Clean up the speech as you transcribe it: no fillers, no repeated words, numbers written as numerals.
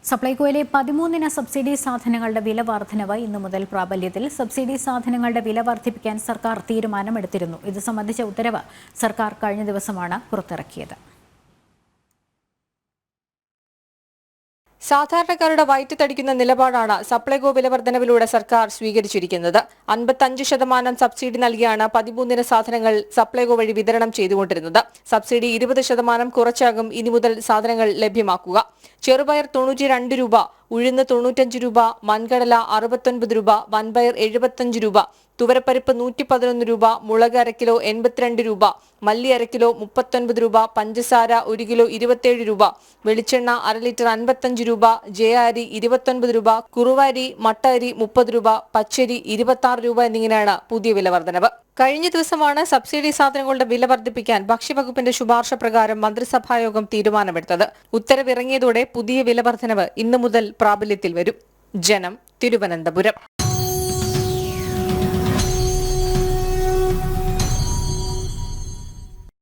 സപ്ലൈകോയിലെ 13 subsidy സാധനങ്ങളുടെ വില വർധനവ് ഇന്നു മുതൽ പ്രാബല്യത്തിൽ. സബ്സിഡി സാധനങ്ങളുടെ വില വർദ്ധിപ്പിക്കാൻ സർക്കാർ തീരുമാനമെടുത്തിരുന്നു. ഇത് സംബന്ധിച്ച ഉത്തരവ് സർക്കാർ കഴിഞ്ഞ ദിവസമാണ് പുറത്തിറക്കിയത്. സാധാരണക്കാരുടെ വയറ്റിത്തടിക്കുന്ന നിലപാടാണ് സപ്ലൈകോ വിലവർദ്ധനവിലൂടെ സർക്കാർ സ്വീകരിച്ചിരിക്കുന്നത്. 55% സബ്സിഡി നൽകിയാണ് 13 സാധനങ്ങൾ സപ്ലൈകോ വഴി വിതരണം ചെയ്തുകൊണ്ടിരുന്നത്. സബ്സിഡി 20% കുറച്ചാകും ഇനി മുതൽ സാധനങ്ങൾ ലഭ്യമാക്കുക. ചെറുപയർ 92 രൂപ, ഉഴുന്ന് 95 രൂപ, മൺകടല 69 രൂപ, വൻപയർ 75 രൂപ, തുവരപ്പരിപ്പ് 111 രൂപ, മുളക് അര കിലോ 82 രൂപ, മല്ലി അര കിലോ 39 രൂപ, പഞ്ചസാര 1 കിലോ 27 രൂപ, വെളിച്ചെണ്ണ അര ലിറ്റർ 55 രൂപ, ജയ അരി 29 രൂപ, കുറുവരി മട്ട അരി 30 രൂപ, പച്ചരി 26 രൂപ എന്നിങ്ങനെയാണ് പുതിയ വില വർധനവ്. കഴിഞ്ഞ ദിവസമാണ് സബ്സിഡി സാധനങ്ങളുടെ വില വർദ്ധിപ്പിക്കാൻ ഭക്ഷ്യവകുപ്പിന്റെ ശുപാർശ പ്രകാരം മന്ത്രിസഭായോഗം തീരുമാനമെടുത്തത്. ഉത്തരവിറങ്ങിയതോടെ പുതിയ വില വർധനവ് ഇന്നു മുതൽ പ്രാബല്യത്തിൽ വരും. ജനം, തിരുവനന്തപുരം.